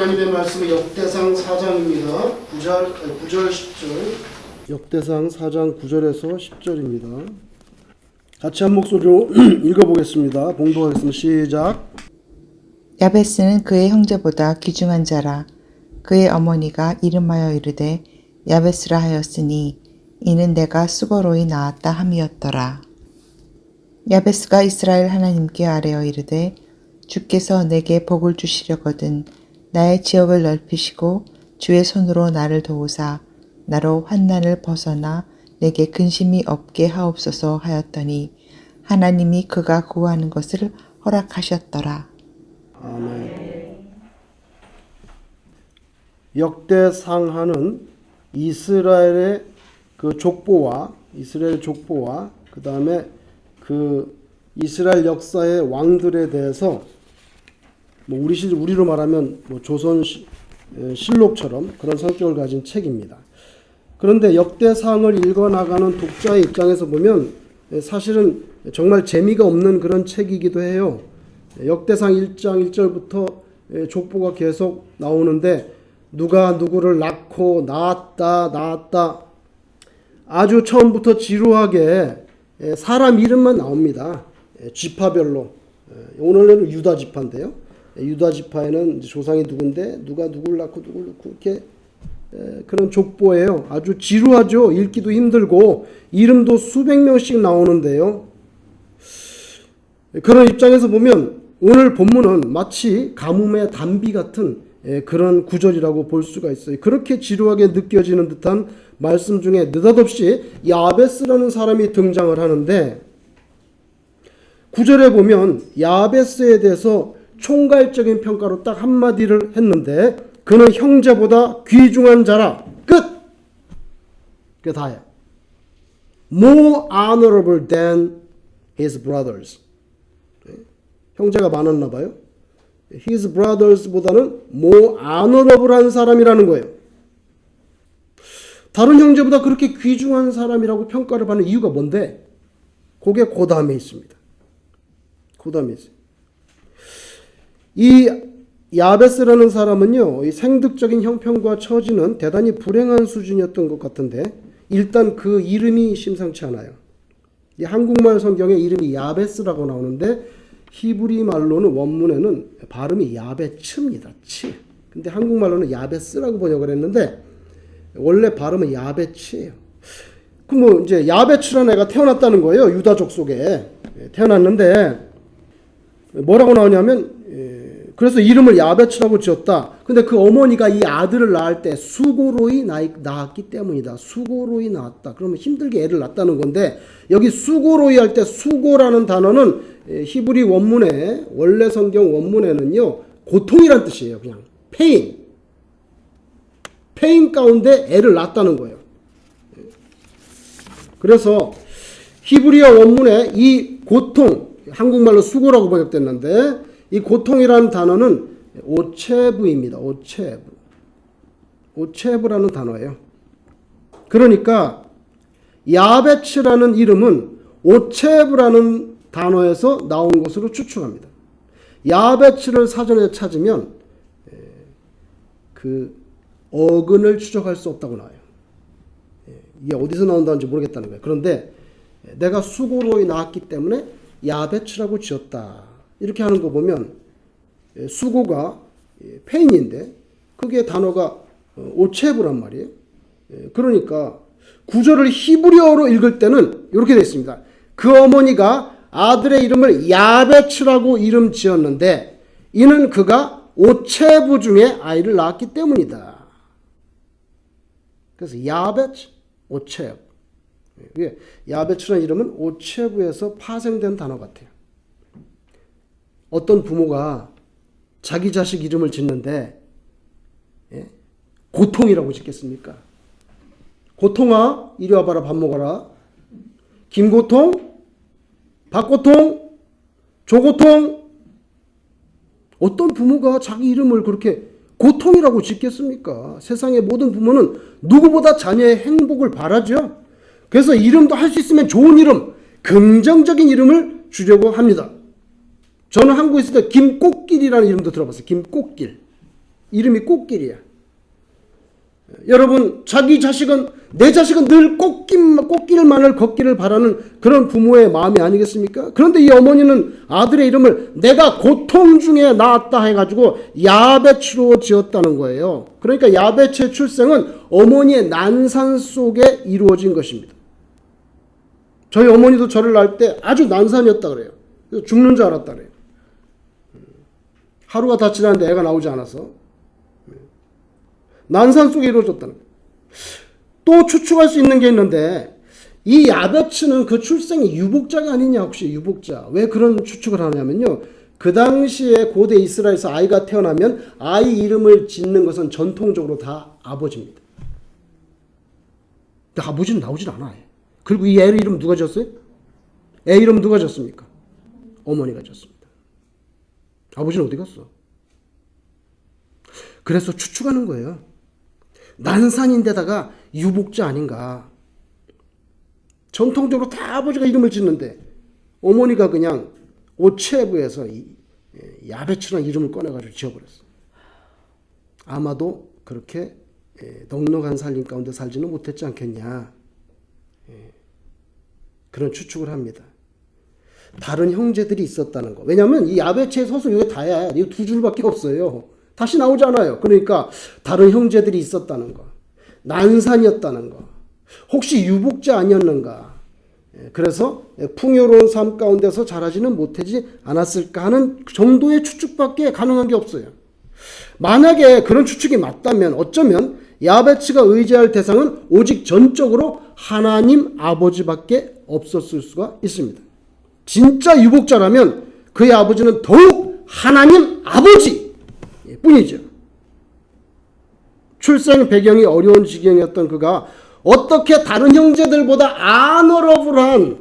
하나님의 말씀은 역대상 4장입니다. 9절 10절. 역대상 4장 9절에서 10절입니다. 같이 한 목소리로 읽어보겠습니다. 봉독하겠습니다. 시작. 야베스는 그의 형제보다 귀중한 자라. 그의 어머니가 이름하여 이르되 야베스라 하였으니 이는 내가 수고로이 낳았다 함이었더라. 야베스가 이스라엘 하나님께 아뢰어 이르되 주께서 내게 복을 주시려거든 나의 지역을 넓히시고 주의 손으로 나를 도우사 나로 환난을 벗어나 내게 근심이 없게 하옵소서 하였더니 하나님이 그가 구하는 것을 허락하셨더라. 아멘. 역대상하는 이스라엘 족보와 그 다음에 그 이스라엘 역사의 왕들에 대해서 우리로 말하면 조선 실록처럼 그런 성격을 가진 책입니다. 그런데 역대상을 읽어나가는 독자의 입장에서 보면 사실은 정말 재미가 없는 그런 책이기도 해요. 역대상 1장 1절부터 족보가 계속 나오는데 누가 누구를 낳고 낳았다 아주 처음부터 지루하게 사람 이름만 나옵니다. 지파별로. 오늘은 유다 지파인데요. 유다 지파에는 조상이 누군데 누가 누구를 낳고 이렇게 그런 족보예요. 아주 지루하죠. 읽기도 힘들고 이름도 수백 명씩 나오는데요. 그런 입장에서 보면 오늘 본문은 마치 가뭄의 단비 같은 그런 구절이라고 볼 수가 있어요. 그렇게 지루하게 느껴지는 듯한 말씀 중에 느닷없이 야베스라는 사람이 등장을 하는데 9절에 보면 야베스에 대해서 총괄적인 평가로 딱 한마디를 했는데 그는 형제보다 귀중한 자라. 끝! 그게 다예요. More honorable than his brothers. 형제가 많았나 봐요. His brothers보다는 more honorable한 사람이라는 거예요. 다른 형제보다 그렇게 귀중한 사람이라고 평가를 받는 이유가 뭔데? 그게 그 다음에 있습니다. 그 다음에 있어요. 이 야베스라는 사람은요, 이 생득적인 형편과 처지는 대단히 불행한 수준이었던 것 같은데 일단 그 이름이 심상치 않아요. 이 한국말 성경에 이름이 야베스라고 나오는데 히브리 말로는 원문에는 발음이 야베츠입니다. 치. 근데 한국말로는 야베스라고 번역을 했는데 원래 발음은 야베츠예요. 그럼 이제 야베츠라는 애가 태어났다는 거예요. 유다족 속에 태어났는데 뭐라고 나오냐면 그래서 이름을 야베츠라고 지었다. 근데 그 어머니가 이 아들을 낳을 때 수고로이 낳았기 때문이다. 수고로이 낳았다. 그러면 힘들게 애를 낳았다는 건데 여기 수고로이 할 때 수고라는 단어는 히브리 원문에 원래 성경 원문에는요 고통이란 뜻이에요. 그냥 페인 가운데 애를 낳았다는 거예요. 그래서 히브리어 원문에 이 고통 한국말로 수고라고 번역됐는데 이 고통이라는 단어는 오체브입니다. 오체브라는 단어예요. 그러니까 야베츠라는 이름은 오체브라는 단어에서 나온 것으로 추측합니다. 야베츠를 사전에 찾으면 그 어근을 추적할 수 없다고 나와요. 이게 어디서 나온다는지 모르겠다는 거예요. 그런데 내가 수고로이 낳았기 때문에 야베츠라고 지었다. 이렇게 하는 거 보면 수고가 페인인데 그게 단어가 오체브란 말이에요. 그러니까 구절을 히브리어로 읽을 때는 이렇게 되어 있습니다. 그 어머니가 아들의 이름을 야베츠라고 이름 지었는데 이는 그가 오체브 중에 아이를 낳았기 때문이다. 그래서 야베츠, 오체브. 야베츠라는 이름은 오체브에서 파생된 단어 같아요. 어떤 부모가 자기 자식 이름을 짓는데 고통이라고 짓겠습니까? 고통아 이리 와봐라 밥 먹어라. 김고통, 박고통, 조고통. 어떤 부모가 자기 이름을 그렇게 고통이라고 짓겠습니까? 세상의 모든 부모는 누구보다 자녀의 행복을 바라죠. 그래서 이름도 할 수 있으면 좋은 이름, 긍정적인 이름을 주려고 합니다. 저는 한국에 있을 때 김꽃길이라는 이름도 들어봤어요. 김꽃길. 이름이 꽃길이야. 여러분, 내 자식은 늘 꽃길만을 걷기를 바라는 그런 부모의 마음이 아니겠습니까? 그런데 이 어머니는 아들의 이름을 내가 고통 중에 낳았다 해가지고 야베츠로 지었다는 거예요. 그러니까 야베츠의 출생은 어머니의 난산 속에 이루어진 것입니다. 저희 어머니도 저를 낳을 때 아주 난산이었다 그래요. 죽는 줄 알았다 그래요. 하루가 다 지났는데 애가 나오지 않아서 난산 속에 이루어졌다는 거예요. 또 추측할 수 있는 게 있는데 이 야베츠는 그 출생이 유복자가 아니냐, 혹시 유복자. 왜 그런 추측을 하냐면요. 그 당시에 고대 이스라엘에서 아이가 태어나면 아이 이름을 짓는 것은 전통적으로 다 아버지입니다. 근데 아버지는 나오질 않아요. 그리고 이 애 이름 누가 지었어요? 애 이름 누가 지었습니까? 어머니가 지었습니다. 아버지는 어디 갔어? 그래서 추측하는 거예요. 난산인데다가 유복자 아닌가. 전통적으로 다 아버지가 이름을 짓는데 어머니가 그냥 오체부에서 야베츠라는 이름을 꺼내가지고 지어버렸어. 아마도 그렇게 넉넉한 살림 가운데 살지는 못했지 않겠냐. 그런 추측을 합니다. 다른 형제들이 있었다는 거. 왜냐하면 이 야베츠의 서술 이게 다야. 이거 두 줄밖에 없어요. 다시 나오잖아요. 그러니까 다른 형제들이 있었다는 거. 난산이었다는 거. 혹시 유복자 아니었는가. 그래서 풍요로운 삶 가운데서 자라지는 못하지 않았을까 하는 정도의 추측밖에 가능한 게 없어요. 만약에 그런 추측이 맞다면 어쩌면 야베츠가 의지할 대상은 오직 전적으로 하나님 아버지밖에 없었을 수가 있습니다. 진짜 유복자라면 그의 아버지는 더욱 하나님 아버지 뿐이죠. 출생 배경이 어려운 지경이었던 그가 어떻게 다른 형제들보다 아너러블한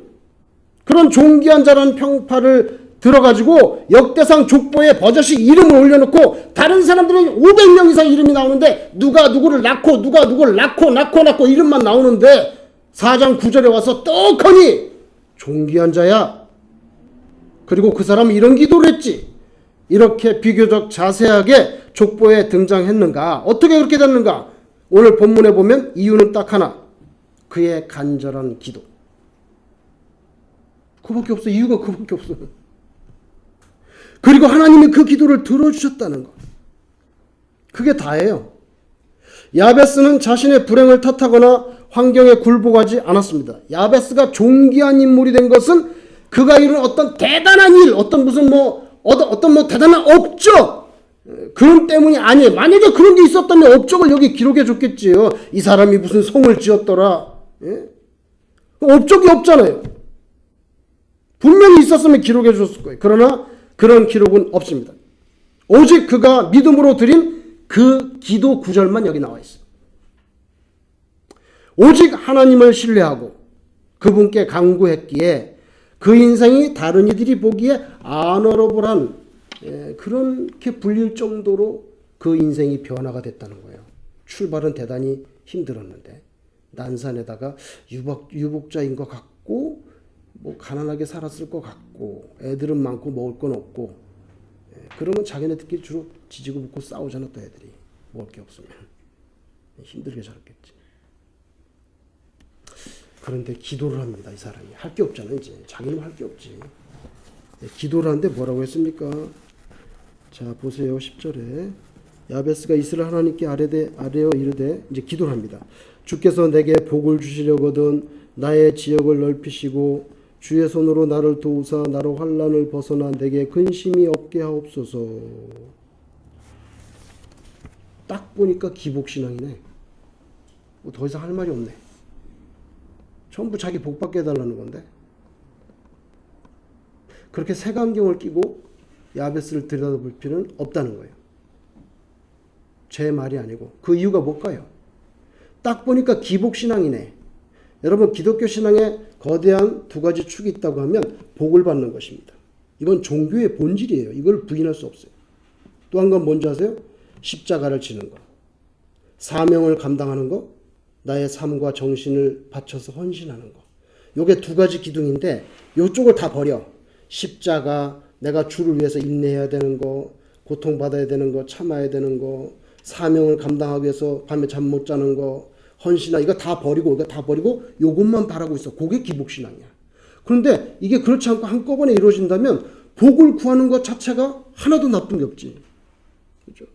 그런 존귀한 자라는 평파를 들어가지고 역대상 족보에 버젓이 이름을 올려놓고 다른 사람들은 500명 이상 이름이 나오는데 누가 누구를 낳고 누가 누구를 낳고 이름만 나오는데 4장 9절에 와서 떡하니 존귀한 자야. 그리고 그 사람은 이런 기도를 했지. 이렇게 비교적 자세하게 족보에 등장했는가? 어떻게 그렇게 됐는가? 오늘 본문에 보면 이유는 딱 하나. 그의 간절한 기도. 그밖에 없어. 이유가 그밖에 없어. 그리고 하나님이 그 기도를 들어주셨다는 것. 그게 다예요. 야베스는 자신의 불행을 탓하거나 환경에 굴복하지 않았습니다. 야베스가 존귀한 인물이 된 것은 그가 이룬 어떤 대단한 일, 어떤 대단한 업적, 그런 때문이 아니에요. 만약에 그런 게 있었다면 업적을 여기 기록해 줬겠지요. 이 사람이 무슨 성을 지었더라. 예? 업적이 없잖아요. 분명히 있었으면 기록해 줬을 거예요. 그러나 그런 기록은 없습니다. 오직 그가 믿음으로 드린 그 기도 구절만 여기 나와 있어요. 오직 하나님을 신뢰하고 그분께 간구했기에 그 인생이 다른 이들이 보기에 아너러블한 그렇게 불릴 정도로 그 인생이 변화가 됐다는 거예요. 출발은 대단히 힘들었는데 난산에다가 유복자인 것 같고 뭐 가난하게 살았을 것 같고 애들은 많고 먹을 건 없고 그러면 자기네들끼리 주로 지지고 볶고 싸우잖아. 또 애들이 먹을 게 없으면 힘들게 자랐겠지. 그런데 기도를 합니다. 이 사람이 할 게 없잖아. 이제 자기는 할 게 없지. 기도를 하는데 뭐라고 했습니까? 자 보세요. 10절에 야베스가 이스라엘 하나님께 아뢰어 이르되 이제 기도를 합니다. 주께서 내게 복을 주시려거든 나의 지역을 넓히시고 주의 손으로 나를 도우사 나로 환난을 벗어나 내게 근심이 없게 하옵소서. 딱 보니까 기복신앙이네. 뭐 더 이상 할 말이 없네. 전부 자기 복 받게 해달라는 건데. 그렇게 색안경을 끼고 야베스를 들여다볼 필요는 없다는 거예요. 제 말이 아니고. 그 이유가 뭘까요? 딱 보니까 기복신앙이네. 여러분 기독교 신앙에 거대한 두 가지 축이 있다고 하면 복을 받는 것입니다. 이건 종교의 본질이에요. 이걸 부인할 수 없어요. 또 한 건 뭔지 아세요? 십자가를 지는 것. 사명을 감당하는 것. 나의 삶과 정신을 바쳐서 헌신하는 것. 요게 두 가지 기둥인데 요쪽을 다 버려. 십자가, 내가 주를 위해서 인내해야 되는 거, 고통받아야 되는 거, 참아야 되는 거, 사명을 감당하기 위해서 밤에 잠 못 자는 거, 헌신하 이거 다 버리고 요것만 바라고 있어. 그게 기복신앙이야. 그런데 이게 그렇지 않고 한꺼번에 이루어진다면 복을 구하는 것 자체가 하나도 나쁜 게 없지. 그렇죠?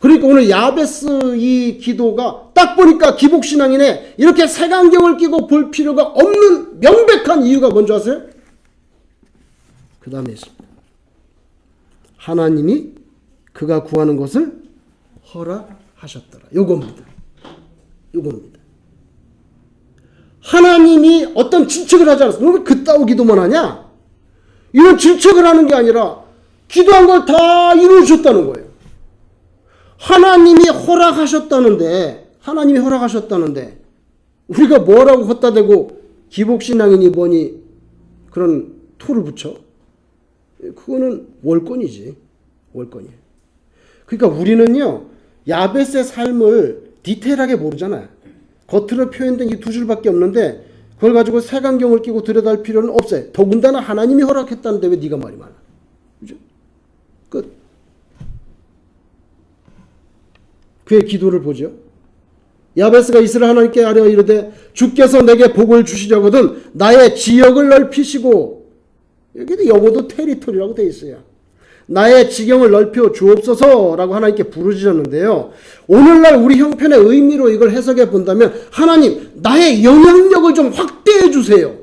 그러니까 오늘 야베스 이 기도가 딱 보니까 기복신앙이네. 이렇게 색안경을 끼고 볼 필요가 없는 명백한 이유가 뭔지 아세요? 그 다음에 있습니다. 하나님이 그가 구하는 것을 허락하셨더라. 요겁니다. 하나님이 어떤 질책을 하지 않았어. 너 왜 그따위 기도만 하냐? 이런 질책을 하는 게 아니라 기도한 걸 다 이루어주셨다는 거예요. 하나님이 허락하셨다는데 우리가 뭐라고 헛다 대고 기복신앙이니 뭐니 그런 토를 붙여? 그거는 월권이지. 월권이에요. 그러니까 우리는요, 야베스의 삶을 디테일하게 모르잖아요. 겉으로 표현된 이 두 줄밖에 없는데 그걸 가지고 색안경을 끼고 들여다볼 필요는 없어요. 더군다나 하나님이 허락했다는데 왜 네가 말이 많아? 그죠? 끝. 그의 기도를 보죠. 야베스가 이스라엘 하나님께 아뢰어 이르되 주께서 내게 복을 주시려거든 나의 지역을 넓히시고, 여기도 영어도 테리토리라고 되어 있어요. 나의 지경을 넓혀 주옵소서라고 하나님께 부르짖었는데요. 오늘날 우리 형편의 의미로 이걸 해석해 본다면 하나님 나의 영향력을 좀 확대해 주세요.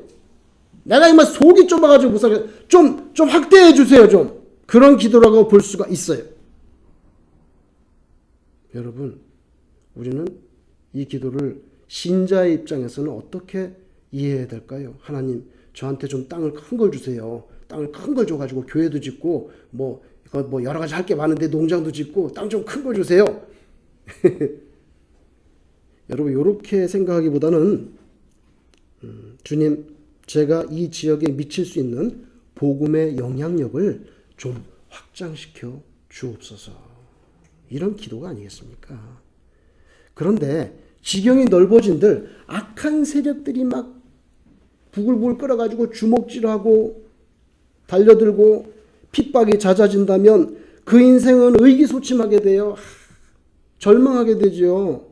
내가 이만 속이 좁아가지고 못 살겠어. 좀 확대해 주세요. 좀 그런 기도라고 볼 수가 있어요. 여러분, 우리는 이 기도를 신자의 입장에서는 어떻게 이해해야 될까요? 하나님 저한테 좀 땅을 큰 걸 주세요. 땅을 큰 걸 줘가지고 교회도 짓고 뭐 여러 가지 할 게 많은데 농장도 짓고 땅 좀 큰 걸 주세요. 여러분 이렇게 생각하기보다는 주님 제가 이 지역에 미칠 수 있는 복음의 영향력을 좀 확장시켜 주옵소서. 이런 기도가 아니겠습니까? 그런데 지경이 넓어진들 악한 세력들이 막 부글부글 끓어가지고 주먹질하고 달려들고 핍박이 잦아진다면 그 인생은 의기소침하게 돼요. 절망하게 되죠.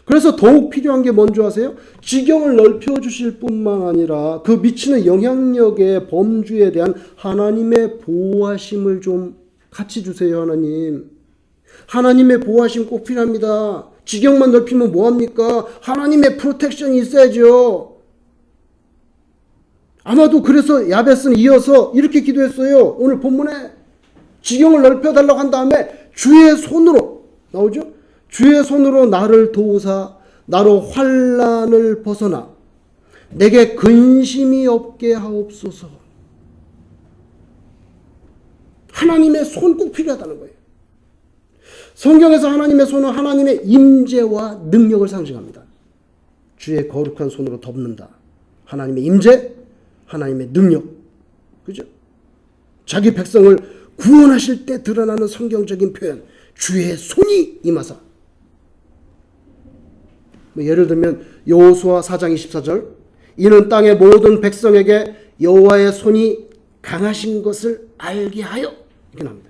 그래서 더욱 필요한 게 뭔지 아세요? 지경을 넓혀주실 뿐만 아니라 그 미치는 영향력의 범주에 대한 하나님의 보호하심을 좀 같이 주세요. 하나님의 보호하심 꼭 필요합니다. 지경만 넓히면 뭐합니까? 하나님의 프로텍션이 있어야죠. 아마도 그래서 야베스는 이어서 이렇게 기도했어요. 오늘 본문에 지경을 넓혀달라고 한 다음에 주의 손으로 나오죠? 주의 손으로 나를 도우사 나로 환난을 벗어나 내게 근심이 없게 하옵소서. 하나님의 손 꼭 필요하다는 거예요. 성경에서 하나님의 손은 하나님의 임재와 능력을 상징합니다. 주의 거룩한 손으로 덮는다. 하나님의 임재, 하나님의 능력. 그죠? 자기 백성을 구원하실 때 드러나는 성경적인 표현. 주의 손이 임하사. 예를 들면 여호수아 4장 24절. 이는 땅의 모든 백성에게 여호와의 손이 강하신 것을 알게 하여. 이렇게 나옵니다.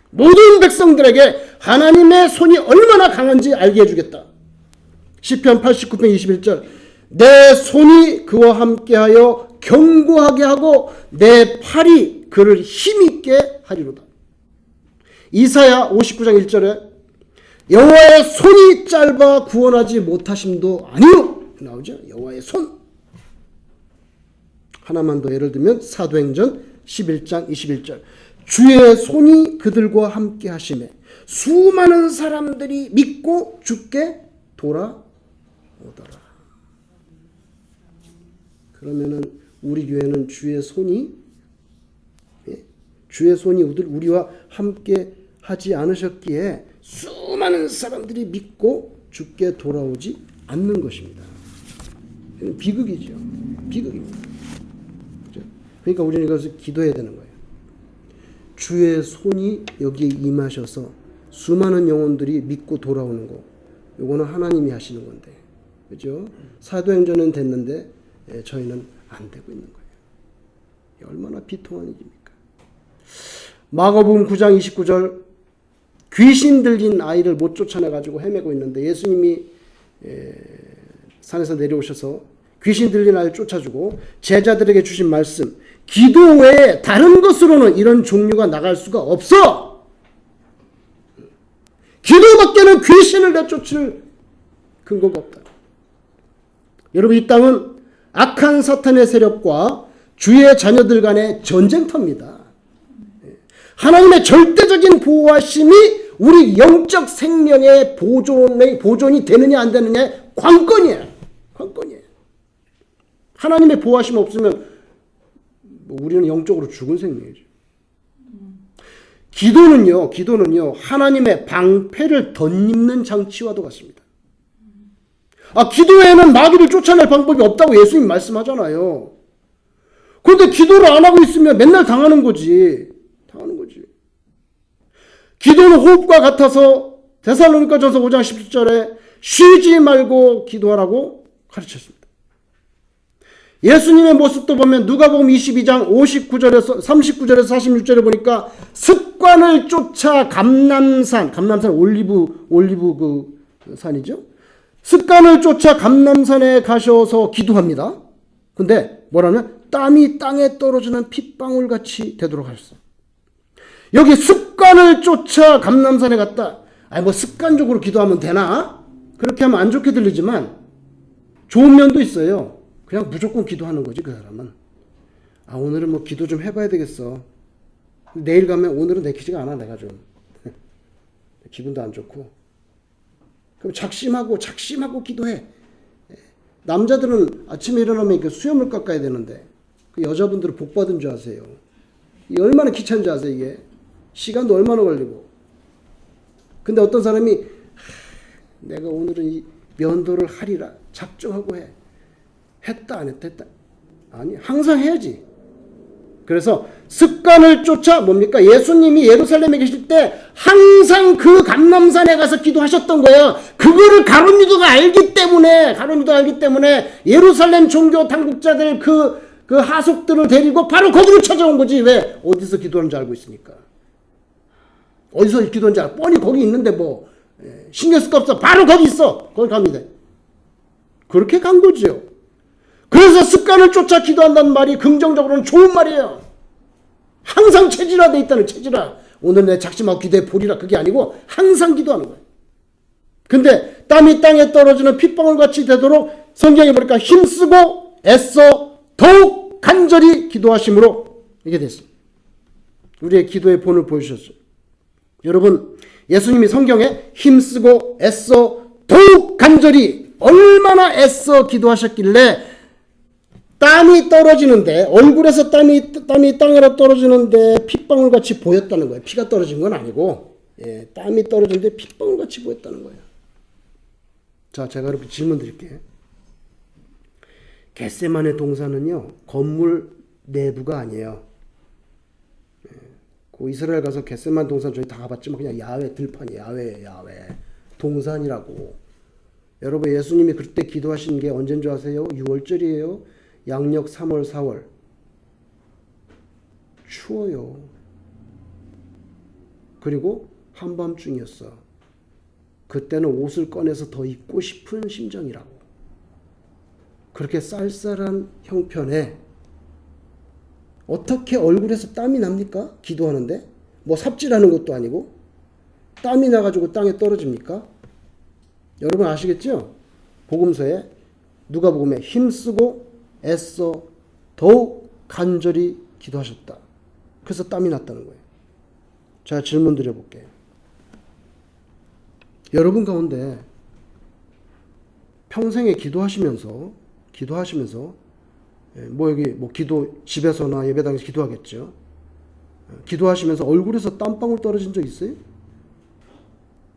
모든 백성들에게 하나님의 손이 얼마나 강한지 알게 해주겠다. 시편 89편 21절. 내 손이 그와 함께하여 견고하게 하고 내 팔이 그를 힘있게 하리로다. 이사야 59장 1절에 여호와의 손이 짧아 구원하지 못하심도 아니요 나오죠. 여호와의 손. 하나만 더 예를 들면 사도행전 11장 21절. 주의 손이 그들과 함께 하심에 수많은 사람들이 믿고 주께 돌아오더라. 그러면은 우리 교회는 주의 손이 우리와 함께 하지 않으셨기에 수많은 사람들이 믿고 주께 돌아오지 않는 것입니다. 비극이죠. 비극입니다. 그러니까 우리는 이것을 기도해야 되는 거예요. 주의 손이 여기에 임하셔서 수많은 영혼들이 믿고 돌아오는 거. 요거는 하나님이 하시는 건데. 그죠? 사도행전은 됐는데 저희는 안 되고 있는 거예요. 얼마나 비통한 일입니까? 마가복음 9장 29절. 귀신 들린 아이를 못 쫓아내가지고 헤매고 있는데 예수님이 산에서 내려오셔서 귀신 들린 아이를 쫓아주고 제자들에게 주신 말씀, 기도 외에 다른 것으로는 이런 종류가 나갈 수가 없어. 기도밖에는 귀신을 내쫓을 근거가 없다. 여러분, 이 땅은 악한 사탄의 세력과 주의 자녀들 간의 전쟁터입니다. 하나님의 절대적인 보호하심이 우리 영적 생명의 보존이 되느냐 안 되느냐의 관건이에요. 관건이에요. 하나님의 보호하심 없으면 우리는 영적으로 죽은 생명이죠. 기도는요, 하나님의 방패를 덧입는 장치와도 같습니다. 기도에는 마귀를 쫓아낼 방법이 없다고 예수님 말씀하잖아요. 그런데 기도를 안 하고 있으면 맨날 당하는 거지. 기도는 호흡과 같아서 데살로니가전서 5장 17절에 쉬지 말고 기도하라고 가르쳤습니다. 예수님의 모습도 보면 누가복음 22장 39절에서 46절에 보니까 습관을 쫓아 감남산 올리브 그 산이죠. 습관을 쫓아 감남산에 가셔서 기도합니다. 근데 뭐라면 땀이 땅에 떨어지는 핏방울 같이 되도록 하셨어요. 여기 습관을 쫓아 감남산에 갔다. 습관적으로 기도하면 되나? 그렇게 하면 안 좋게 들리지만 좋은 면도 있어요. 그냥 무조건 기도하는 거지, 그 사람은. 오늘은 기도 좀 해봐야 되겠어. 내일 가면 오늘은 내키지가 않아, 내가 좀. 기분도 안 좋고. 그럼 작심하고 기도해. 남자들은 아침에 일어나면 수염을 깎아야 되는데, 여자분들은 복 받은 줄 아세요. 이게 얼마나 귀찮은 줄 아세요, 이게. 시간도 얼마나 걸리고. 근데 어떤 사람이 내가 오늘은 이 면도를 하리라 작정하고 해. 했다 안 했다. 아니, 항상 해야지. 그래서 습관을 쫓아 뭡니까? 예수님이 예루살렘에 계실 때 항상 그 감람산에 가서 기도하셨던 거예요. 그거를 가룟유다가 알기 때문에 예루살렘 종교 당국자들 그 하속들을 데리고 바로 거기로 찾아온 거지. 왜? 어디서 기도하는지 알고 있으니까. 어디서 기도하는지 알고. 뻔히 거기 있는데 신경 쓸 거 없어. 바로 거기 있어. 거기 가면 돼. 그렇게 간 거죠. 그래서 습관을 쫓아 기도한다는 말이 긍정적으로는 좋은 말이에요. 항상 체질화되어 있다는 체질화. 오늘 내 작심하고 기도해 보리라. 그게 아니고 항상 기도하는 거예요. 근데 땀이 땅에 떨어지는 핏방울같이 되도록 성경에 보니까 힘쓰고 애써 더욱 간절히 기도하심으로 이게 됐습니다. 우리의 기도의 본을 보여주셨어요. 여러분, 예수님이 성경에 힘쓰고 애써 더욱 간절히 얼마나 애써 기도하셨길래 땀이 떨어지는데, 얼굴에서 땀이 땅으로 떨어지는데 핏방울같이 보였다는 거예요. 피가 떨어진 건 아니고, 땀이 떨어지는데 핏방울같이 보였다는 거예요. 자, 제가 여러분 질문 드릴게요. 겟세마네 동산은요, 건물 내부가 아니에요. 그 이스라엘 가서 겟세마네 동산 저희 다 가봤지만 그냥 야외 들판이에요. 야외. 동산이라고. 여러분, 예수님이 그때 기도하신 게 언제인 줄 아세요? 6월절이에요. 양력 3월, 4월. 추워요. 그리고 한밤중이었어. 그때는 옷을 꺼내서 더 입고 싶은 심정이라고. 그렇게 쌀쌀한 형편에 어떻게 얼굴에서 땀이 납니까? 기도하는데? 삽질하는 것도 아니고 땀이 나가지고 땅에 떨어집니까? 여러분 아시겠죠? 복음서에 누가복음에 힘쓰고 애써 더욱 간절히 기도하셨다. 그래서 땀이 났다는 거예요. 제가 질문 드려볼게요. 여러분 가운데 평생에 기도하시면서 기도 집에서나 예배당에서 기도하겠죠. 기도하시면서 얼굴에서 땀방울 떨어진 적 있어요?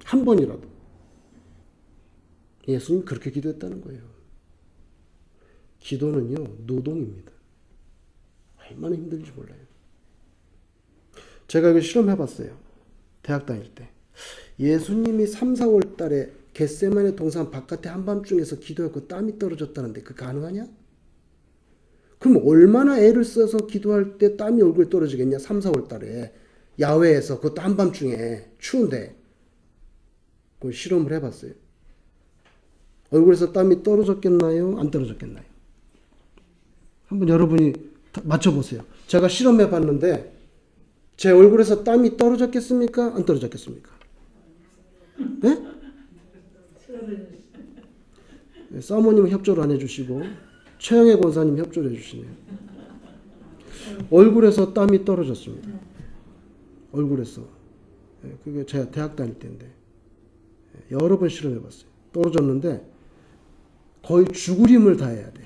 한 번이라도. 예수님 그렇게 기도했다는 거예요. 기도는요, 노동입니다. 얼마나 힘든지 몰라요. 제가 이거 실험해봤어요. 대학 다닐 때. 예수님이 3, 4월 달에 겟세마네 동산 바깥에 한밤중에서 기도했고 땀이 떨어졌다는데 그거 가능하냐? 그럼 얼마나 애를 써서 기도할 때 땀이 얼굴에 떨어지겠냐? 3, 4월 달에 야외에서 그것도 한밤중에 추운데 그 실험을 해봤어요. 얼굴에서 땀이 떨어졌겠나요? 안 떨어졌겠나요? 한번 여러분이 맞춰보세요. 제가 실험해봤는데 제 얼굴에서 땀이 떨어졌겠습니까? 안 떨어졌겠습니까? 네? 사모님은 협조를 안 해주시고 최영애 권사님 협조를 해주시네요. 얼굴에서 땀이 떨어졌습니다. 얼굴에서. 그게 제가 대학 다닐 때인데 여러 번 실험해봤어요. 떨어졌는데 거의 죽으림을 다해야 돼.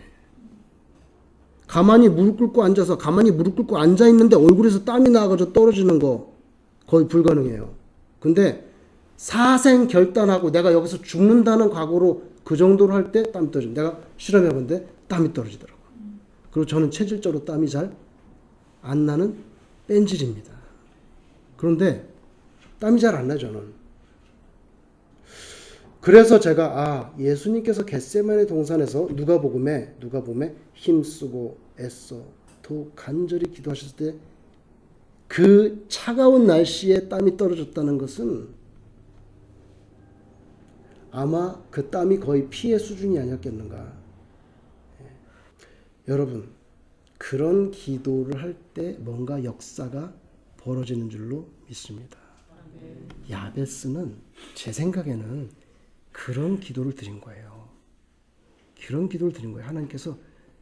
가만히 무릎 꿇고 앉아서 가만히 무릎 꿇고 앉아 있는데 얼굴에서 땀이 나가지고 떨어지는 거 거의 불가능해요. 근데 사생 결단하고 내가 여기서 죽는다는 각오로 그 정도로 할 때 땀이 떨어집니다. 내가 실험해봤는데 땀이 떨어지더라고요. 그리고 저는 체질적으로 땀이 잘 안 나는 뺀질입니다. 그런데 땀이 잘 안 나요, 저는. 그래서 제가 예수님께서 겟세마네 동산에서 누가복음에 힘쓰고 애써 더 간절히 기도하셨을 때 그 차가운 날씨에 땀이 떨어졌다는 것은 아마 그 땀이 거의 피의 수준이 아니었겠는가. 여러분, 그런 기도를 할 때 뭔가 역사가 벌어지는 줄로 믿습니다. 야베스는 제 생각에는 그런 기도를 드린 거예요. 그런 기도를 드린 거예요. 하나님께서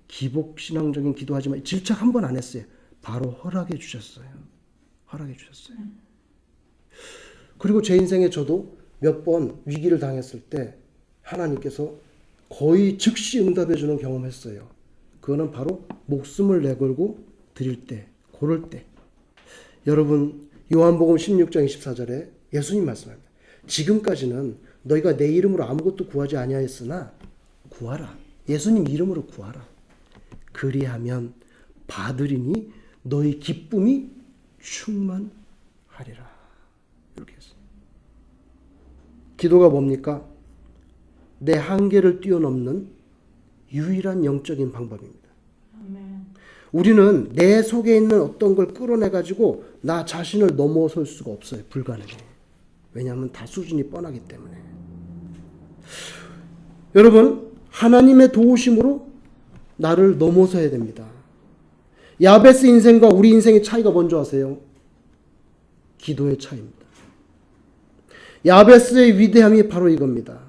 기복신앙적인 기도하지만 질책 한 번 안 했어요. 바로 허락해 주셨어요. 허락해 주셨어요. 그리고 제 인생에 저도 몇 번 위기를 당했을 때 하나님께서 거의 즉시 응답해 주는 경험했어요. 그거는 바로 목숨을 내걸고 드릴 때, 고를 때. 여러분, 요한복음 16장 24절에 예수님 말씀합니다. 지금까지는 너희가 내 이름으로 아무것도 구하지 아니하였으나 구하라. 예수님 이름으로 구하라. 그리하면 받으리니 너희 기쁨이 충만하리라. 이렇게 했어요. 기도가 뭡니까? 내 한계를 뛰어넘는 유일한 영적인 방법입니다. 우리는 내 속에 있는 어떤 걸 끌어내가지고 나 자신을 넘어설 수가 없어요. 불가능해. 왜냐하면 다 수준이 뻔하기 때문에. 여러분, 하나님의 도우심으로 나를 넘어서야 됩니다. 야베스 인생과 우리 인생의 차이가 뭔지 아세요? 기도의 차이입니다. 야베스의 위대함이 바로 이겁니다.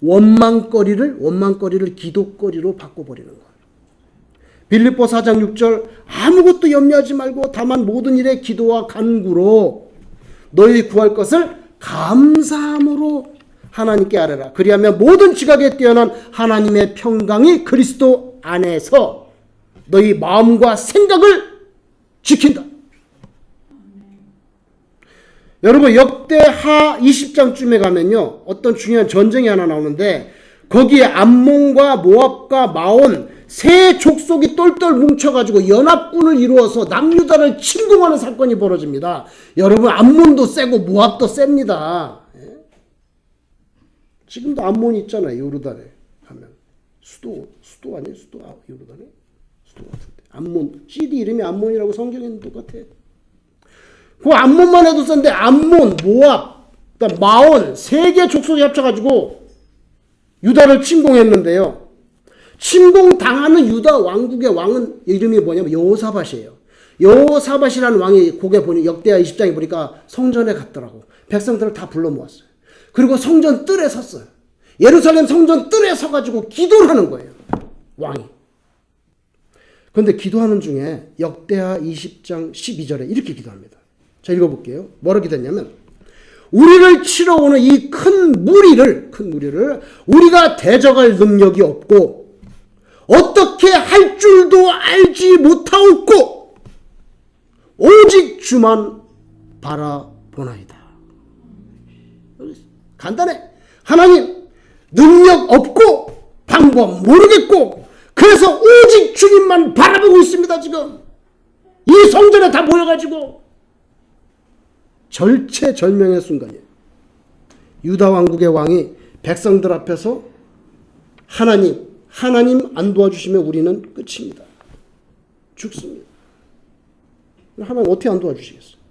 원망거리를 기도거리로 바꿔버리는 거예요. 빌립보 4장 6절 아무것도 염려하지 말고 다만 모든 일에 기도와 간구로 너희 구할 것을 감사함으로 하나님께 아뢰라. 그리하면 모든 지각에 뛰어난 하나님의 평강이 그리스도 안에서 너희 마음과 생각을 지킨다. 여러분, 역대하 20장쯤에 가면요, 어떤 중요한 전쟁이 하나 나오는데 거기에 암몬과 모압과 마온 세 족속이 똘똘 뭉쳐가지고 연합군을 이루어서 남유다를 침공하는 사건이 벌어집니다. 여러분, 암몬도 세고 모압도 셉니다. 지금도 암몬 있잖아요. 요르단에 가면 수도 아니에요? 요르단에 수도 같은데 암몬. CD 이름이 암몬이라고 성경에는 똑같아. 그 암몬만 해도 센데 암몬, 모압, 마온 세 개 족속이 합쳐가지고 유다를 침공했는데요. 침공당하는 유다 왕국의 왕은 이름이 뭐냐면 여호사밧이에요. 여호사밧이라는 왕이 거기에 보니 역대하 20장에 보니까 성전에 갔더라고. 백성들을 다 불러 모았어요. 그리고 성전 뜰에 섰어요. 예루살렘 성전 뜰에 서가지고 기도를 하는 거예요. 왕이. 그런데 기도하는 중에 역대하 20장 12절에 이렇게 기도합니다. 자, 읽어볼게요. 뭐라고 기도했냐면 우리를 치러 오는 이 큰 무리를 우리가 대적할 능력이 없고 어떻게 할 줄도 알지 못하옵고 오직 주만 바라보나이다. 간단해. 하나님, 능력 없고 방법 모르겠고 그래서 오직 주님만 바라보고 있습니다. 지금 이 성전에 다 모여가지고 절체절명의 순간이에요. 유다 왕국의 왕이 백성들 앞에서 하나님 안 도와주시면 우리는 끝입니다. 죽습니다. 하나님 어떻게 안 도와주시겠어요?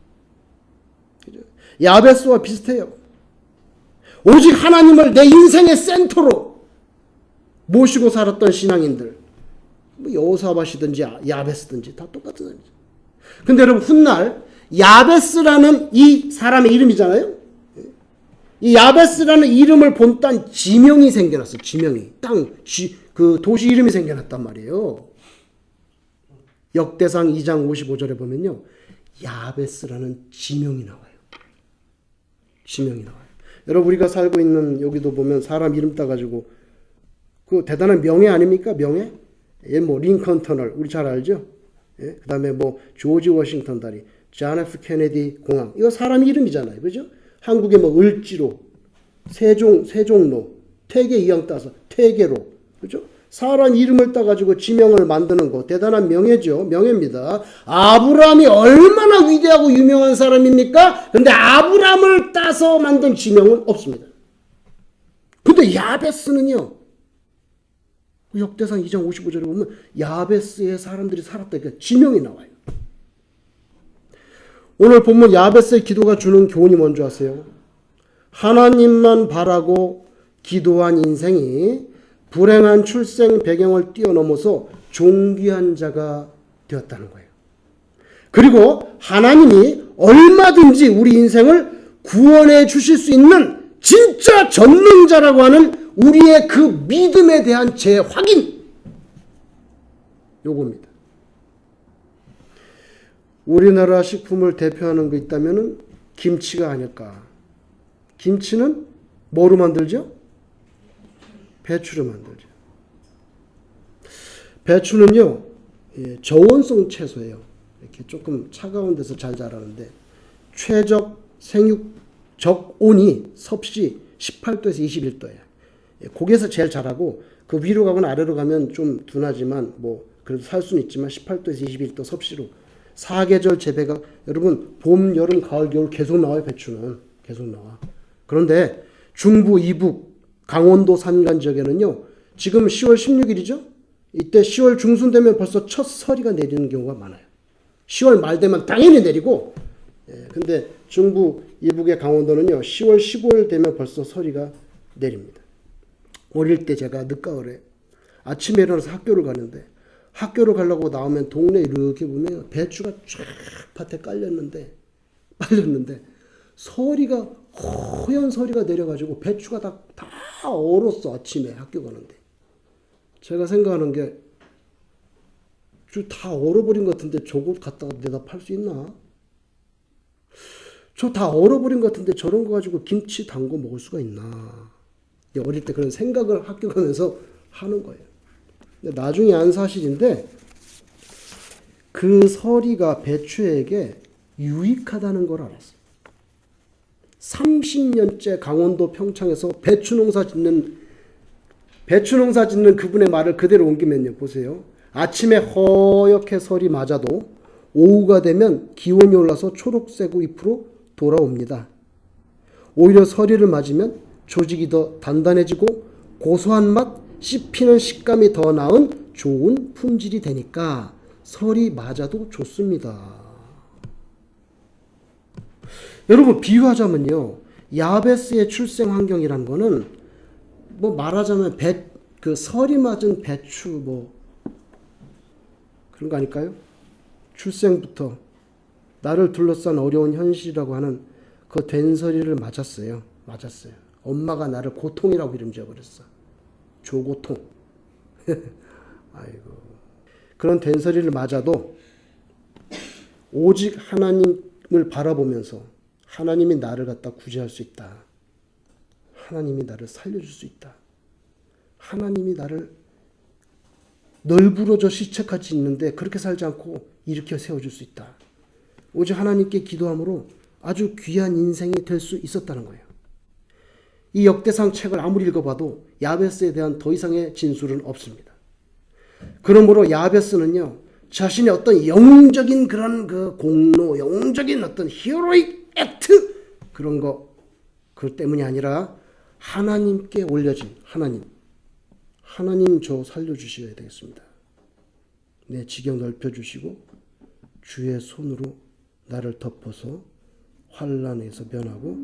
야베스와 비슷해요. 오직 하나님을 내 인생의 센터로 모시고 살았던 신앙인들, 뭐 여호사밧이든지 야베스든지 다 똑같은 사람이죠. 근데 여러분, 훗날 야베스라는 이 사람의 이름이잖아요. 이 야베스라는 이름을 본딴 지명이 생겨났어. 지명이. 그 도시 이름이 생겨났단 말이에요. 역대상 2장 55절에 보면요, 야베스라는 지명이 나와요. 지명이 나와요. 여러분, 우리가 살고 있는 여기도 보면 사람 이름 따가지고 그 대단한 명예 아닙니까? 명예? 예, 뭐 링컨 터널 우리 잘 알죠? 예? 그 다음에 뭐 조지 워싱턴 다리, 존 F 케네디 공항, 이거 사람 이름이잖아요, 그죠? 한국에 뭐 을지로, 세종로, 퇴계 이왕 따서 퇴계로, 그죠? 사람 이름을 따가지고 지명을 만드는 거 대단한 명예죠. 명예입니다. 아브라함이 얼마나 위대하고 유명한 사람입니까? 근데 아브라함을 따서 만든 지명은 없습니다. 근데 야베스는요, 역대상 2장 55절에 보면 야베스의 사람들이 살았다, 그러니까 지명이 나와요. 오늘 본문 야베스의 기도가 주는 교훈이 뭔지 아세요? 하나님만 바라고 기도한 인생이 불행한 출생 배경을 뛰어넘어서 존귀한 자가 되었다는 거예요. 그리고 하나님이 얼마든지 우리 인생을 구원해 주실 수 있는 진짜 전능자라고 하는 우리의 그 믿음에 대한 재확인, 요겁니다. 우리나라 식품을 대표하는 거 있다면은 김치가 아닐까. 김치는 뭐로 만들죠? 배추로 만들죠. 배추는요, 저온성 채소예요. 이렇게 조금 차가운 데서 잘 자라는데 최적 생육적 온이 섭씨 18도에서 21도예요. 거기에서 제일 자라고 그 위로 가거나 아래로 가면 좀 둔하지만 뭐 그래도 살 수는 있지만 18도에서 21도 섭씨로 사계절 재배가, 여러분 봄, 여름, 가을, 겨울 계속 나와요. 배추는 계속 나와. 그런데 중부, 이북, 강원도 산간 지역에는요, 지금 10월 16일이죠? 이때 10월 중순 되면 벌써 첫 서리가 내리는 경우가 많아요. 10월 말 되면 당연히 내리고, 근데 중부, 이북의 강원도는요, 10월 15일 되면 벌써 서리가 내립니다. 어릴 때 제가 늦가을에 아침에 일어나서 학교를 가는데, 학교를 가려고 나오면 동네 이렇게 보면 배추가 쫙 밭에 깔렸는데 서리가, 허연 서리가 내려가지고 배추가 다 얼었어. 아침에 학교 가는데. 제가 생각하는 게, 다 얼어버린 것 같은데 저거 갖다가 내다 팔 수 있나? 저 다 얼어버린 것 같은데 저런 거 가지고 김치 담궈 먹을 수가 있나? 어릴 때 그런 생각을 학교 가면서 하는 거예요. 근데 나중에 안 사실인데, 그 서리가 배추에게 유익하다는 걸 알았어요. 30년째 강원도 평창에서 배추 농사 짓는 그분의 말을 그대로 옮기면요, 보세요. 아침에 허옇게 설이 맞아도 오후가 되면 기온이 올라서 초록색 잎으로 돌아옵니다. 오히려 서리를 맞으면 조직이 더 단단해지고 고소한 맛, 씹히는 식감이 더 나은 좋은 품질이 되니까 설이 맞아도 좋습니다. 여러분, 비유하자면요, 야베스의 출생 환경이라는 거는 뭐 말하자면 그 설이 맞은 배추 뭐 그런 거 아닐까요? 출생부터 나를 둘러싼 어려운 현실이라고 하는 그 된서리를 맞았어요. 엄마가 나를 고통이라고 이름 지어버렸어. 조고통. 아이고. 그런 된서리를 맞아도 오직 하나님을 바라보면서 하나님이 나를 갖다 구제할 수 있다. 하나님이 나를 살려줄 수 있다. 하나님이 나를 널브러져 시체같이 있는데 그렇게 살지 않고 일으켜 세워줄 수 있다. 오직 하나님께 기도함으로 아주 귀한 인생이 될 수 있었다는 거예요. 이 역대상 책을 아무리 읽어봐도 야베스에 대한 더 이상의 진술은 없습니다. 그러므로 야베스는요, 자신의 어떤 영웅적인 그런 그 공로, 영웅적인 어떤 히어로익 액트, 그런 거, 그 때문이 아니라 하나님께 올려진 하나님 저 살려주셔야 되겠습니다. 내 지경 넓혀주시고 주의 손으로 나를 덮어서 환난에서 면하고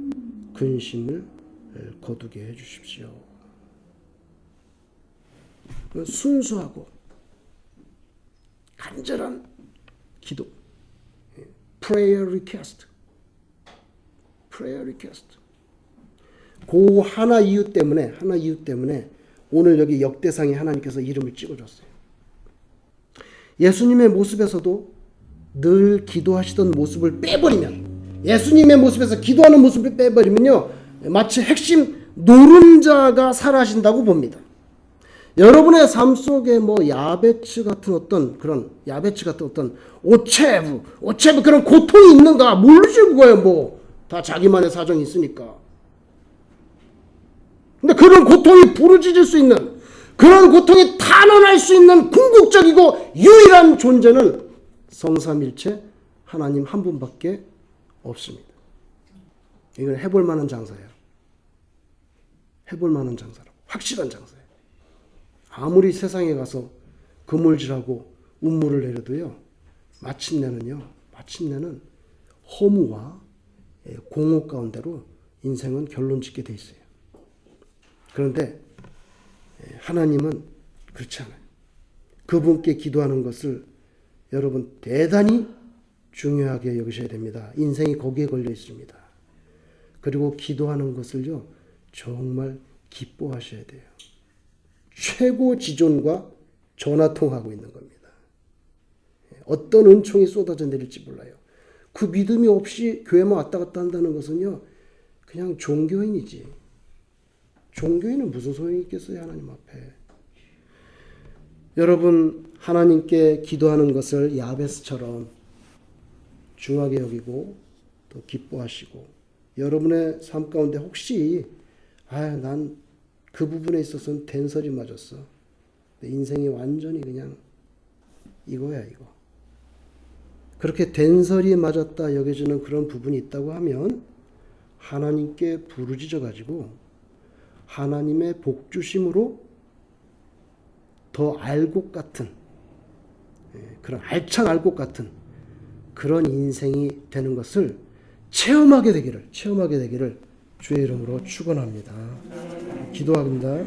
근심을 거두게 해주십시오. 순수하고 간절한 기도, prayer request. 그 하나 이유 때문에 오늘 여기 역대상에 하나님께서 이름을 찍어줬어요. 예수님의 모습에서도 늘 기도하시던 모습을 빼버리면, 예수님의 모습에서 기도하는 모습을 빼버리면요, 마치 핵심 노른자가 사라진다고 봅니다. 여러분의 삶 속에 야베츠 같은 어떤 오체부 그런 고통이 있는가? 모르죠, 그거예요. 다 자기만의 사정이 있으니까. 근데 그런 고통이 부르짖을 수 있는, 그런 고통이 탄원할 수 있는 궁극적이고 유일한 존재는 성삼일체 하나님 한 분밖에 없습니다. 이건 해볼 만한 장사예요. 해볼 만한 장사라고. 확실한 장사예요. 아무리 세상에 가서 그물질하고 운물을 내려도요, 마침내는 허무와 공허 가운데로 인생은 결론 짓게 돼 있어요. 그런데 하나님은 그렇지 않아요. 그분께 기도하는 것을 여러분 대단히 중요하게 여기셔야 됩니다. 인생이 거기에 걸려 있습니다. 그리고 기도하는 것을요, 정말 기뻐하셔야 돼요. 최고 지존과 전화통하고 있는 겁니다. 어떤 은총이 쏟아져 내릴지 몰라요. 그 믿음이 없이 교회만 왔다 갔다 한다는 것은요, 그냥 종교인이지. 종교인은 무슨 소용이 있겠어요, 하나님 앞에. 여러분, 하나님께 기도하는 것을 야베스처럼 중하게 여기고 또 기뻐하시고, 여러분의 삶 가운데 혹시 난 그 부분에 있어서는 된설이 맞았어, 내 인생이 완전히 그냥 이거야 이거, 그렇게 된설이 맞았다 여겨지는 그런 부분이 있다고 하면 하나님께 부르짖어 가지고 하나님의 복주심으로 더 알곡 같은, 그런 알찬 알곡 같은 그런 인생이 되는 것을 체험하게 되기를 주의 이름으로 축원합니다. 기도합니다.